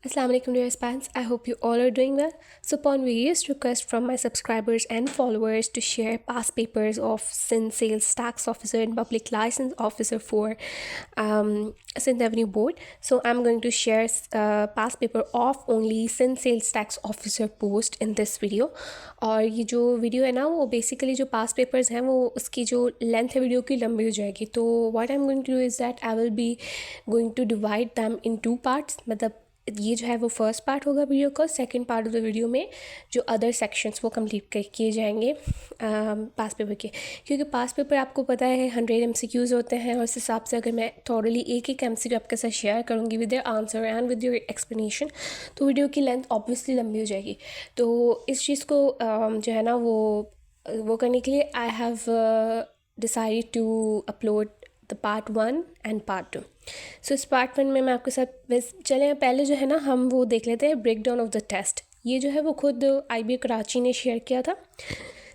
Assalamu alaikum dear fans. I hope you all are doing well. So upon various requests from my subscribers and followers to share past papers of Sindh Sales Tax Officer and Public License Officer for Sindh Revenue Board. So I'm going to share past paper of only Sindh Sales Tax Officer post in this video. और ये जो video है ना वो basically जो past papers हैं वो उसकी जो लेंथ है वीडियो की लंबी हो जाएगी. तो what I am going to do is that I will be going to divide them in two parts. मतलब ये जो है वो फर्स्ट पार्ट होगा वीडियो का. Second part of the video में जो अदर सेक्शंस वो कंप्लीट किए जाएंगे पास पेपर के, क्योंकि पास पेपर आपको पता है 100 MCQs होते हैं. और उस हिसाब से अगर मैं थॉरली एक एक MCQ आपके साथ शेयर करूँगी with your answer and with your explanation तो वीडियो की लेंथ ऑब्वियसली लंबी हो जाएगी. तो इस चीज़ को जो है ना वो करने के लिए I have decided to upload the part 1 and part 2. So इस पार्ट 1 में मैं आपके साथ चलें पहले जो है ना हम वो देख लेते हैं break down of the test. ये जो है वो खुद IB कराची ने शेयर किया था.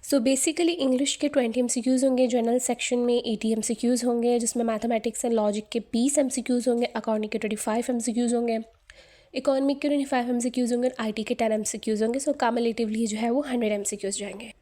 सो बेसिकली इंग्लिश के 20 MCQs होंगे, जनरल सेक्शन में 80 MCQs होंगे, जिसमें मैथमेटिक्स एंड लॉजिक के 20 MCQs होंगे, अकाउंटिंग के 25 MCQs होंगे, इकोनॉमिक के 25 MCQs होंगे, IT के 10 MCQs होंगे. सो कम्युलेटिवली जो है वो 100 MCQs जाएंगे.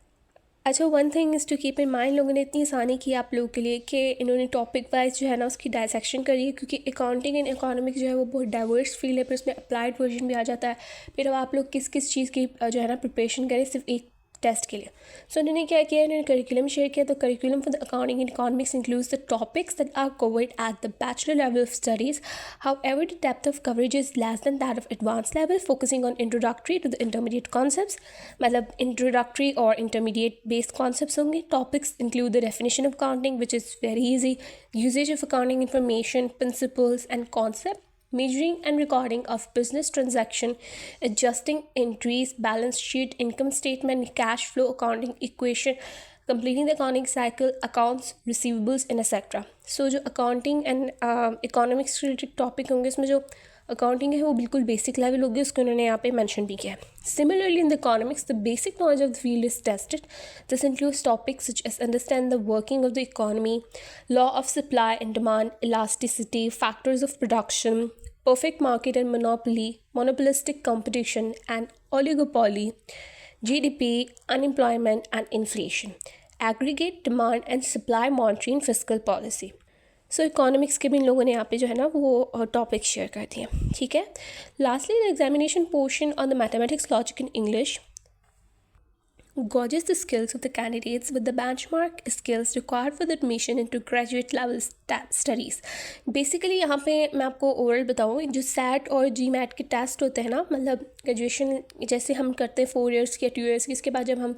अच्छा, one thing is to keep in mind, लोगों ने इतनी आसानी की आप लोगों के लिए कि इन्होंने टॉपिक वाइज जो है ना उसकी डायसेक्शन करी है, क्योंकि अकाउंटिंग एंड इकोनॉमिक्स जो है वो बहुत डाइवर्स फील्ड है. फिर उसमें अप्लाइड वर्जन भी आ जाता है. फिर अब आप लोग किस किस चीज़ की जो है ना प्रिपरेशन करें सिर्फ एक टेस्ट के लिए. सो इन्होंने क्या किया, इन्होंने करिकुलम शेयर किया. तो curriculum for the accounting and economics includes the topics that are covered at the bachelor level of studies. However the depth of coverage is less than that of advance level, focusing on introductory to the intermediate concepts. मतलब introductory और intermediate based concepts होंगे. Topics include the definition of accounting which is very easy, uses of accounting information, principles and concept, measuring and recording of business transaction, adjusting entries, balance sheet, income statement, cash flow accounting equation, completing the accounting cycle, accounts receivables and etc. So जो accounting and economics related topic होंगे, इसमें जो accounting है वो बिल्कुल basic level होगी, उसको उन्होंने यहाँ पे मेंशन भी किया है. Similarly in the economics the basic knowledge of the field is tested. This includes topics such as understand the working of the economy, law of supply and demand, elasticity, factors of production, perfect market and monopoly, monopolistic competition and oligopoly, GDP, unemployment and inflation, aggregate demand and supply monitoring, fiscal policy. So economics के भी इन लोगों ने यहाँ पे जो है ना वो टॉपिक शेयर कर दिए. ठीक है. Lastly the examination portion on the mathematics, logic and English gauges the skills of the candidates with the benchmark skills required for the admission into graduate level studies. Basically यहाँ पे मैं आपको overall बताऊँ, जो SAT और GMAT के test होते हैं ना, मतलब ग्रेजुएशन जैसे हम करते हैं 4 years की या 2 years की, इसके बाद जब हम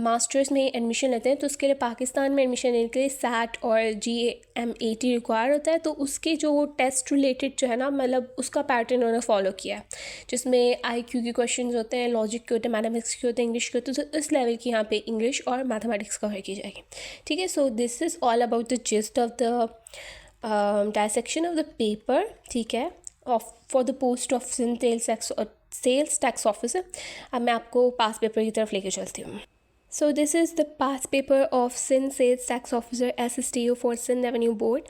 मास्टर्स में एडमिशन लेते हैं तो उसके लिए पाकिस्तान में एडमिशन लेने के लिए SAT और GMAT रिक्वायर होता है. तो उसके जो टेस्ट रिलेटेड जो है ना, मतलब उसका पैटर्न उन्होंने फॉलो किया है, जिसमें IQ के क्वेश्चन होते हैं, लॉजिक के होते हैं, मैथमेटिक्स के होते हैं, इंग्लिश के होते हैं. तो इस लेवल की यहाँ पे इंग्लिश और मैथमेटिक्स कवर की जाएगी. ठीक है. So this is all about the gist of the dissection of the paper. ठीक है. Of for the post of sales tax officer. अब मैं आपको पास पेपर की तरफ लेके चलती हूँ. So this is the past paper of Sindh Sales Tax Officer SSTO for Sindh Revenue Board.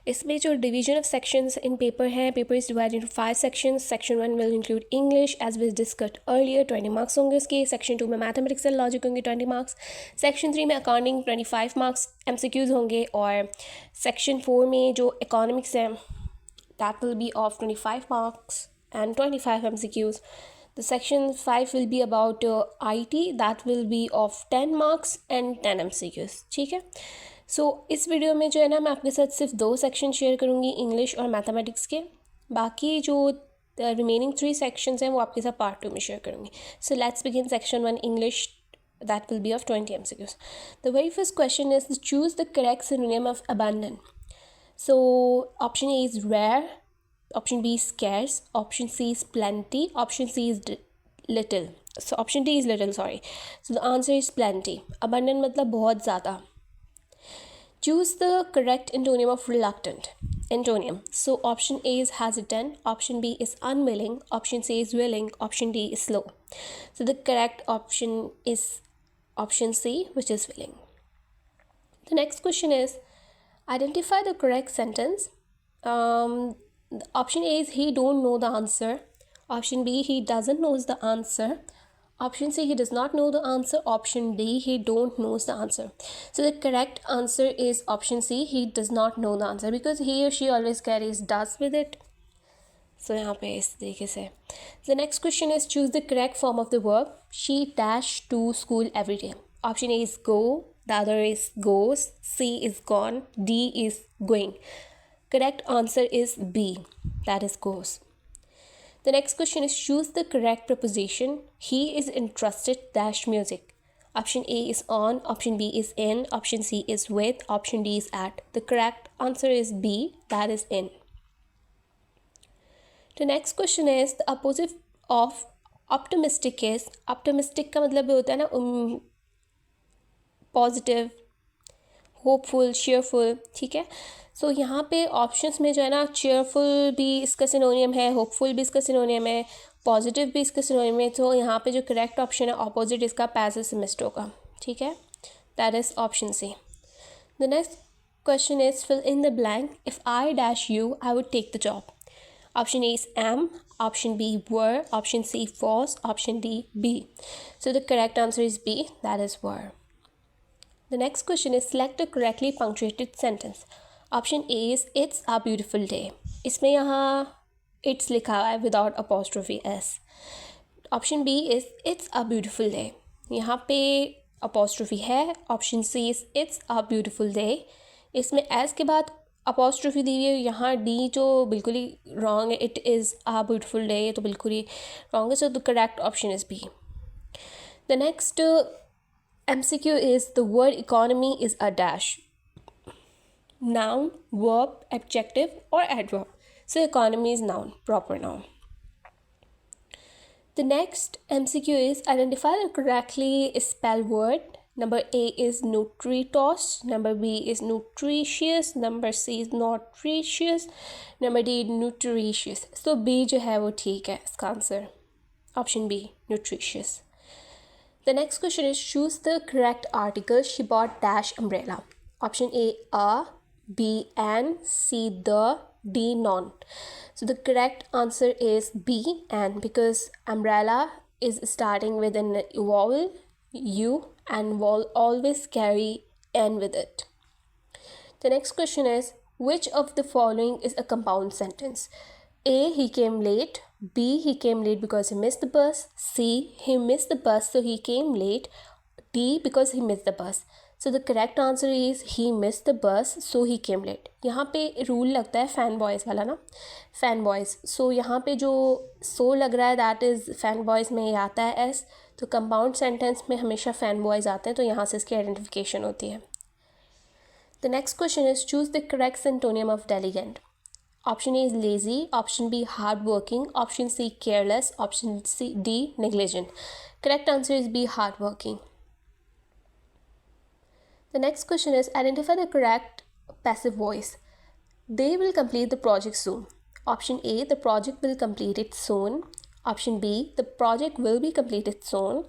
इसमें जो division of sections in paper है, paper is divided into 5 sections. Section 1 will include English as we discussed earlier, 20 marks होंगे उसके. Section 2 में Mathematics and Logic होंगे 20 marks. Section 3 में Accounting 25 marks MCQs होंगे. और Section 4 में जो Economics है that will be of 25 marks and 25 MCQs. The section 5 will be about IT, that will be of 10 marks and 10 MCQs. ठीक है. सो इस वीडियो में जो है ना मैं आपके साथ सिर्फ 2 सेक्शन शेयर करूँगी, इंग्लिश और मैथमेटिक्स के. बाकी जो रिमेनिंग 3 सेक्शंस हैं वो आपके साथ पार्ट 2 में शेयर करूँगी. So let's begin section 1 English. That will be of 20 MCQs. The very first question is to choose the correct synonym of abundant. So option A is rare, option B is scarce, option C is plenty, option C is little. So option D is little, sorry. So the answer is plenty. Abundant मतलब बहुत ज़्यादा. Choose the correct antonym of reluctant. Antonym. So option A is hesitant, option B is unwilling, option C is willing, option D is slow. So the correct option is option C, which is willing. The next question is identify the correct sentence. Option A is he don't know the answer. Option B, he doesn't knows the answer. Option C, he does not know the answer. Option D, he don't knows the answer. So the correct answer is option C, he does not know the answer, because he or she always carries does with it. So यहाँ पे इस तरीके से. The next question is choose the correct form of the verb. She dash to school every day. Option A is go, the other is goes, C is gone, D is going. Correct answer is B, that is goes. The next question is choose the correct preposition. He is interested dash music. Option A is on, option B is in, option C is with, option D is at. The correct answer is B, that is in. The next question is the opposite of optimistic is. Optimistic का मतलब होता है ना positive, hopeful, cheerful, ठीक है. सो यहाँ पे options में जो है ना cheerful भी इसका सिनोनियम है, होपफुल भी इसका सिनोनियम है, पॉजिटिव भी इसका सिनोनियम है. तो यहाँ पे जो करेक्ट ऑप्शन है ऑपोजिट इसका पैसिमिस्ट होगा, ठीक है. That is option C. The next question is fill in the blank. If I dash you I would take the job. Option A is am, option B were, option C was, option D be. So the correct answer is B, that is were. The next question is select a correctly punctuated sentence. Option A is it's a beautiful day. इसमें यहाँ it's लिखा हुआ है without apostrophe s. Option B is it's a beautiful day. यहाँ पे apostrophe है. Option C is it's a beautiful day. इसमें s के बाद अपॉस्ट्रोफी दी हुई है. यहाँ डी जो बिल्कुल ही रॉन्ग है, it is a beautiful day, ये तो बिल्कुल ही रॉन्ग है. So the correct option is B. The next MCQ is the word economy is a dash. Noun, verb, adjective और adverb. So economy is noun, proper noun. The next MCQ is identify the correctly spelled word. Number A is nutritos, number B is nutritious, number C is nutritious, number D nutritious. So B जो है वो ठीक है इसका answer. Option B, nutritious. The next question is choose the correct article. She bought dash umbrella. Option A B an, C the, D non. So the correct answer is B an, because umbrella is starting with an vowel U and will always carry N with it. The next question is which of the following is a compound sentence? A, he came late. B, he came late because he missed the bus. C, he missed the bus so he came late. D, because he missed the bus. So the correct answer is he missed the bus so he came late. यहाँ पे rule लगता है fan boys वाला ना, fan boys. सो यहाँ पे जो सो लग रहा है दैट इज़ फैन बॉयज़ में ये आता है एस. तो कंपाउंड सेंटेंस में हमेशा फैन बॉयज़ आते हैं, तो यहाँ से इसकी आइडेंटिफिकेशन होती है. The next question is choose the correct synonym of diligent. Option A is lazy, option B hardworking, option C careless, option D negligent. Correct answer is B hardworking. The next question is identify the correct passive voice. They will complete the project soon. Option A, the project will complete it soon. Option B, the project will be completed soon.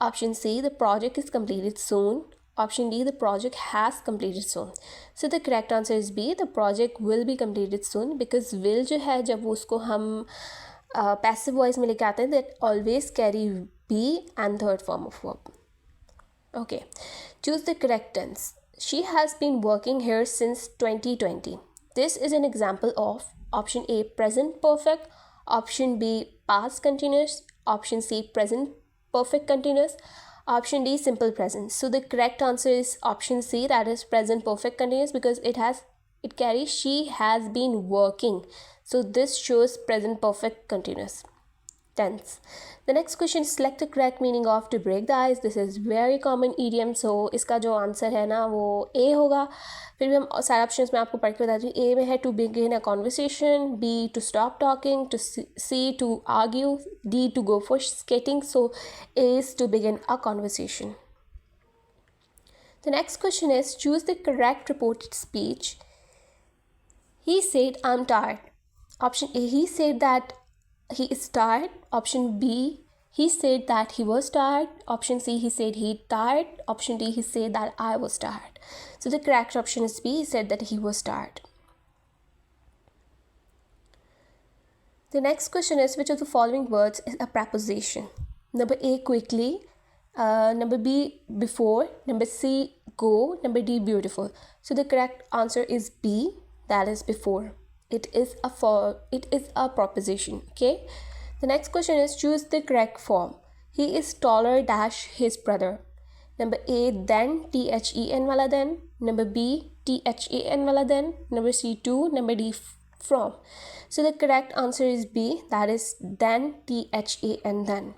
Option C, the project is completed soon. Option D, the project has completed soon. So the correct answer is B, the project will be completed soon, because will जो है जब उसको हम passive voice में लेके आते हैं that always carry be and third form of verb. Okay, choose the correct tense. She has been working here since 2020. This is an example of option A, present perfect, option B, past continuous, option C, present perfect continuous, option D, simple present. So the correct answer is option C, that is present perfect continuous, because it carries she has been working. So this shows present perfect continuous tense. The next question is select the correct meaning of to break the ice. This is very common idiom. So इसका जो answer है ना वो A होगा. फिर भी हम सारे ऑप्शंस में आपको पढ़ के बताती हूँ. A में है to begin a conversation, B to stop talking, to C to argue, D to go for skating. So A is to begin a conversation. The next question is choose the correct reported speech. He said I'm tired. Option A, he said that he is tired. Option B, he said that he was tired. Option C, he said he tired. Option D, he said that I was tired. So the correct option is B, he said that he was tired. The next question is, which of the following words is a preposition? Number A, quickly. Number B, before. Number C, go. Number D, beautiful. So the correct answer is B, that is before. It is a preposition. Okay. The next question is, choose the correct form. He is taller dash his brother. Number A, then, THEN wala then. Number B, THAN wala then. Number C, to. Number D, from. So the correct answer is B, that is then, THAN, then.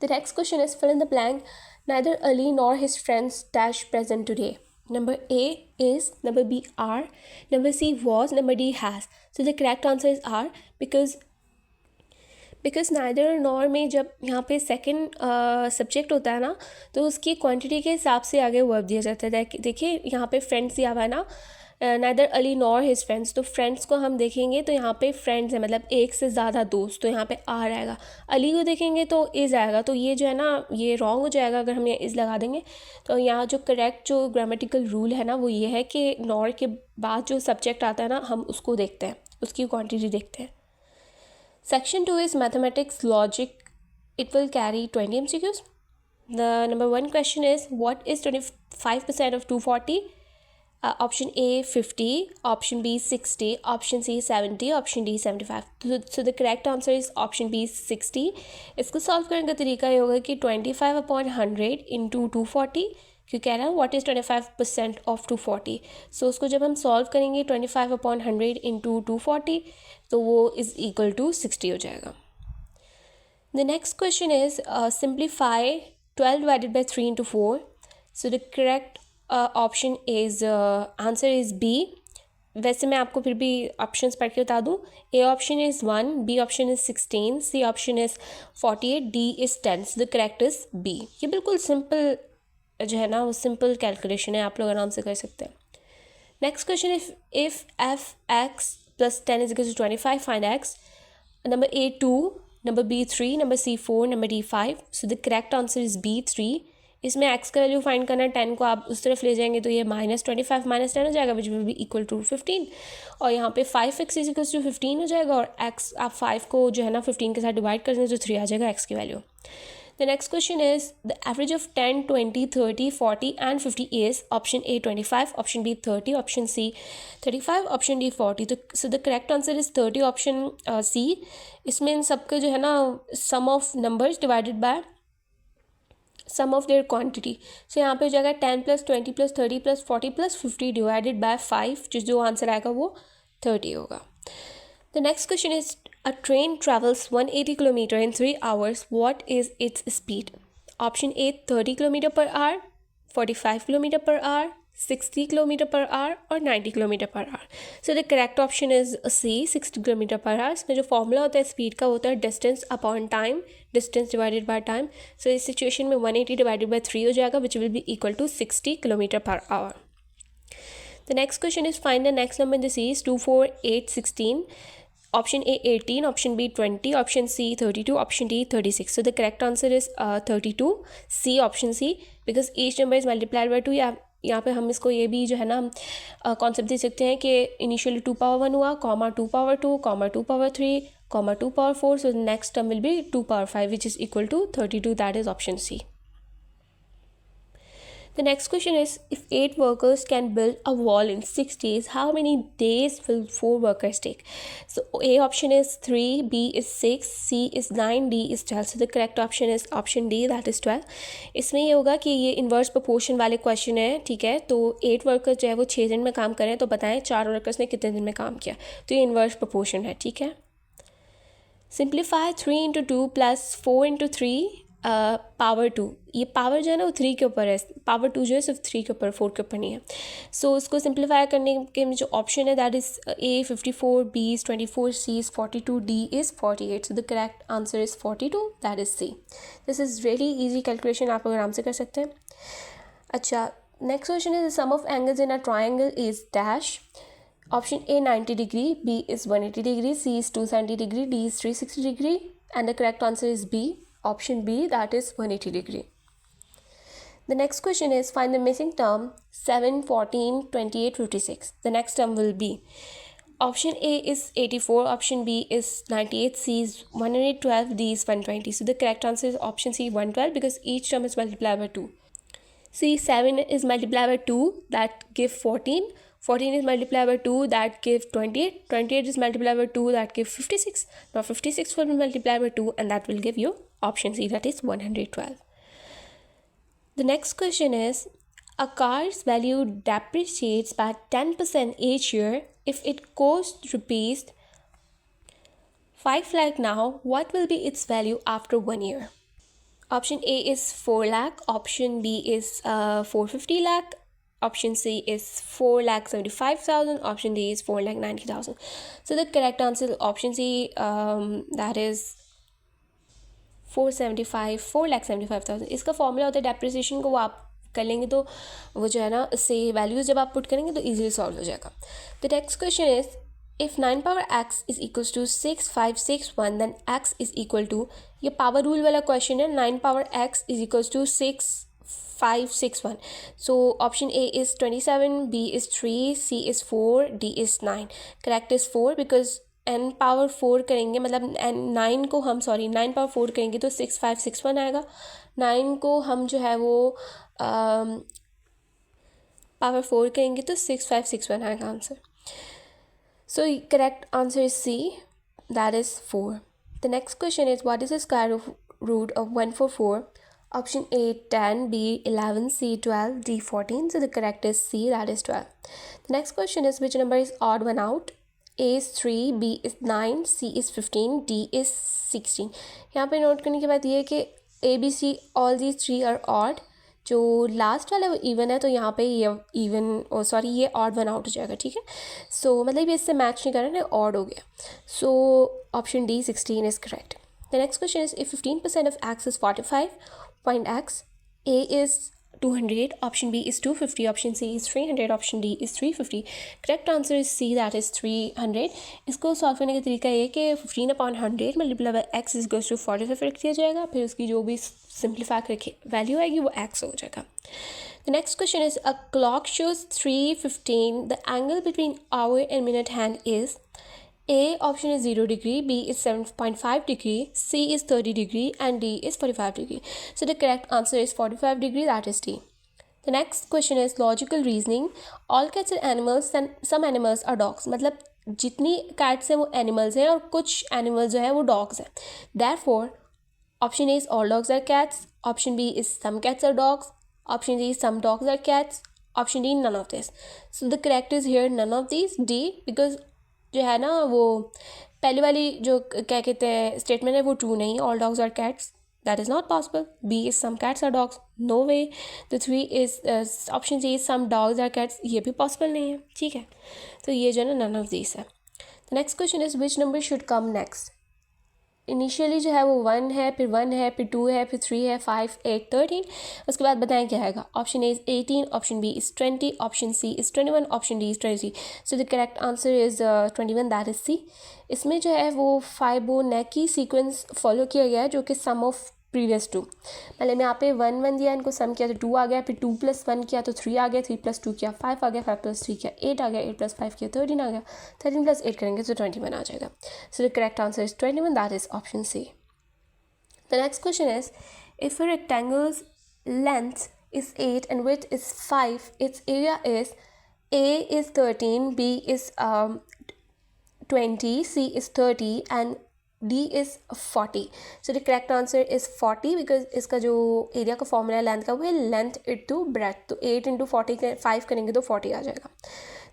The next question is, fill in the blank. Neither Ali nor his friends dash present today. Number A is, number B are, number C was, number D has. So the correct answer is R, because neither nor में जब यहाँ पे second subject होता है ना, तो उसकी quantity के हिसाब से आगे वर्ब दिया जाता है. देखिए यहाँ पे फ्रेंड्स दिया हुआ है ना, neither Ali nor his friends, तो फ्रेंड्स को हम देखेंगे तो यहाँ पे फ्रेंड्स है, मतलब एक से ज़्यादा दोस्त, तो यहाँ पे आर आएगा. अली को देखेंगे तो इज़ आएगा, तो ये जो है ना, ये रॉन्ग हो जाएगा अगर हम ये इज़ लगा देंगे. तो यहाँ जो करेक्ट जो ग्रामेटिकल रूल है ना, वो ये है कि नॉर के बाद जो सब्जेक्ट आता है ना, हम उसको देखते हैं, उसकी क्वान्टिटी देखते हैं. Section 2 is mathematics logic. It will carry 20 MCQs. The number 1 question is, what is 25% of 240? Option A 50, option B 60, option C 70, option D 75. So the correct answer is option B 60. इसको solve करने का तरीका ये होगा कि 25/100 into 240, क्यों कह रहा है व्हाट इज़ 25% ऑफ 240. सो उसको जब हम सॉल्व करेंगे 25/100 इंटू 240, तो वो इज़ इक्वल टू 60 हो जाएगा. The next question is, simplify 12 divided by 3 into 4. So the correct option is, answer is B. वैसे मैं आपको फिर भी ऑप्शंस पढ़ के बता दूँ. A option is 1, B option is 16, C option is 48, D is 10. So the correct is B. ये बिल्कुल सिंपल जो है ना, वो सिंपल कैलकुलेशन है, आप लोग आराम से कर सकते हैं. Next question, if F X plus 10 is equal to 25, find X. Number A 2, number B 3, number C 4, number D 5. So the correct answer is B 3. इसमें एक्स का वैल्यू फाइंड करना है, 10 को आप उस तरफ ले जाएंगे तो ये -25 -10 हो जाएगा, which will be equal to 15. और यहाँ पे 5x इज इक्वल टू 15 हो जाएगा, और x आप 5 को जो है ना 15 के साथ डिवाइड कर दें तो 3 आ जाएगा x की value. The next question is, the average of 10, 20, 30, 40 and 50 is option A 25, option B 30, option C 35, option D 40. So the correct answer is 30, option C. इसमें इन सबके जो है ना, sum of numbers divided by sum of their quantity. So यहाँ पे हो जाएगा 10 plus 20 plus 30 plus 40 plus 50 divided by 5, जो आंसर आएगा वो 30 होगा. The next question is, a train travels 180 km in 3 hours. What is its speed? Option A 30 km per hour, 45 km per hour, 60 km per hour और 90 km per hour. So the correct option is C 60 km per hour. इसमें जो formula होता है speed का होता है distance upon time, distance divided by time. So इस situation में 180 डिवाइडेड बाय 3 हो जाएगा, which will be equal to 60 km per hour. The next question is, find the next number in the series 2, 4, 8, 16. Option A 18, option B 20, option C 32, option D 36. So the correct answer is 32, C option C, because each number is multiplied by 2. यहाँ पे हम इसको ये भी जो है ना concept दे सकते हैं कि इनिशियली 2 power 1 हुआ, comma 2 power 2, comma 2 power 3, comma 2 power 4. So the next term will be 2 power 5, which is equal to 32. That is option C. The next question is, if 8 workers can build a wall in 6 days, how many days will 4 workers take? So A option is 3, B is 6, C is 9, D is 12. So the correct option is option D, that is 12. इसमें ये होगा कि ये inverse proportion वाले question है, ठीक है. तो 8 वर्कर्स जो है वो 6 दिन में काम करें, तो बताएं 4 वर्कर्स ने कितने दिन में काम किया. तो ये इन्वर्स प्रोपोर्शन है, ठीक है. Simplify 3 into 2 plus 4 into 3 power 2. ये पावर जो है ना वो 3 के ऊपर है, पावर 2 जो है सिर्फ 3 के ऊपर, 4 के ऊपर नहीं है. सो उसको सिंप्लीफाई करने के जो ऑप्शन है that is A 54, B is 24, C is 42, D is 48. So the correct answer is 42, that is C. This is really easy calculation, आप आराम से कर सकते हैं. अच्छा, next question is, sum of angles in a triangle is dash. Option A 90 degree, B is 180 degree, C is 270 degree, D is 360 degree, and the correct answer is B. Option B, that is 180 degree. The next question is, find the missing term 7, 14, 28, 56. The next term will be Option A is 84, option B is 98, C is 112, D is 120. So the correct answer is option C, 112, because each term is multiplied by 2. See, 7 is multiplied by 2, that give 14. 14 is multiplied by 2, that give 28. 28 is multiplied by 2, that give 56. Now 56 will be multiplied by 2, and that will give you option C, that is 112. The next question is, a car's value depreciates by 10% each year. If it costs rupees 5 lakh now, what will be its value after 1 year? Option A is 4 lakh, option B is 450 lakh, option C is 4 lakh 75,000, option D is 4 lakh 90,000. So the correct answer is option C, that is 4 lakh 75,000. इसका formula होता है depreciation को, वो आप कर लेंगे तो वो जो है ना, इससे वैल्यूज़ जब आप पुट करेंगे तो ईजिली सॉल्व हो जाएगा. The next question is, if 9 power x is equals to 6561 then x is equal to, ये पावर रूल वाला क्वेश्चन है. 9 power x is equals to 6561. So option A is 27, B is 3, C is 4, D is 9. Correct is 4, because n power 4 करेंगे, मतलब n 9 power 4 करेंगे तो 6561 आएगा. 9 को हम जो है वो पावर 4 करेंगे तो 6561 आएगा answer. So correct answer is C, that is 4. The next question is, what is the square root of 144? Option A 10, B 11, C 12, D 14. So the correct is C, that is 12. The next question is, which number is odd one out? A is 3, B is 9, C is 15, D is 16. यहाँ पे note करने की बात ये है कि A, B, C all these three are odd. जो last वाला वो इवन है, तो यहाँ पे ये इवन सॉरी ये ऑड वन आउट हो जाएगा. ठीक है, सो मतलब ये इससे मैच नहीं कर रहा है, ऑड हो गया. So option D 16 is correct. The next question is, if 15% of x is 45, find x. A is 200, option B is 250, option C is 300, option D is 350. Correct answer is C, that is 300. इसको solve करने का तरीका ये कि 15/100 multiply by x is goes to 45 रख दिया जाएगा, फिर उसकी जो भी सिंप्लीफाई करके वैल्यू आएगी वो x हो जाएगा. The next question is, a clock shows 3:15. The angle between hour and minute hand is, A option is 0 degree, B is 7.5 degree, C is 30 degree, and D is 45 degree. So the correct answer is 45 degree, that is D. The next question is logical reasoning. All cats are animals and some animals are dogs. मतलब जितनी cats हैं वो animals हैं और कुछ animals जो हैं वो dogs हैं. Therefore, option A is all dogs are cats, option B is some cats are dogs, option C is some dogs are cats, option D none of this. So the correct is here none of these, D, because जो है ना वो पहले वाली जो क्या कहते हैं स्टेटमेंट है वो ट्रू नहीं. All dogs are cats, that is not possible. B is some cats are dogs, no way. The 3 is option C is some dogs are cats, ये भी पॉसिबल नहीं है. ठीक है, तो ये जो है ना नन ऑफ दिस है. The next question is, which number should come next? Initially जो है वो 1 है, फिर 1 है, फिर 2 है, फिर 3 है, 5, 8, 13. उसके बाद बताएं क्या आएगा. Option A is 18, option B is 20, option C is 21, option D is 23. So the correct answer is 21, that is C. इसमें जो है वो फाइबोनेकी सीक्वेंस फॉलो किया गया है, जो कि सम ऑफ प्रीवियस 2. पहले मैं यहाँ पे 1 1 दिया, इनको सम किया तो 2 आ गया, फिर 2 + 1 किया तो 3 आ गया, 3 + 2 किया 5 आ गया, 5 + 3 किया 8 आ गया, 8 + 5 किया 13 आ गया, 13 + 8 करेंगे तो 21 आ जाएगा. So the correct answer is 21, that is option C. The next question is, if a rectangle's length is 8 and width is 5, its area is A is 13, B is 20, C is 30, and D is 40. So the correct answer is 40, because इसका जो area का formula length का वो है length into breadth. तो 8 × 40 5 करेंगे तो 40 आ जाएगा.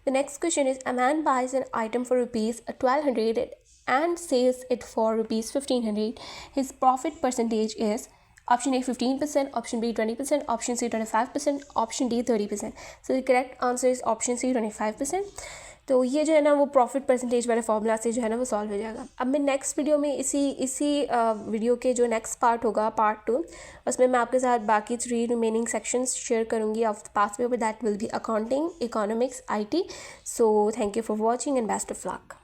The next question is, a man buys an item for rupees 1200 and sells it for rupees 1500. His profit percentage is, option A 15%, option B 20%, option C 25%, option D 30%. So the correct answer is option C 25%. तो ये जो है ना वो profit percentage वाले formula से जो है ना वो सॉल्व हो जाएगा. अब मैं नेक्स्ट वीडियो में इसी वीडियो के जो नेक्स्ट पार्ट होगा, पार्ट 2, उसमें मैं आपके साथ बाकी 3 रिमेनिंग सेक्शंस शेयर करूँगी of the past paper, that will be accounting, economics, IT. So thank you for watching and best of luck.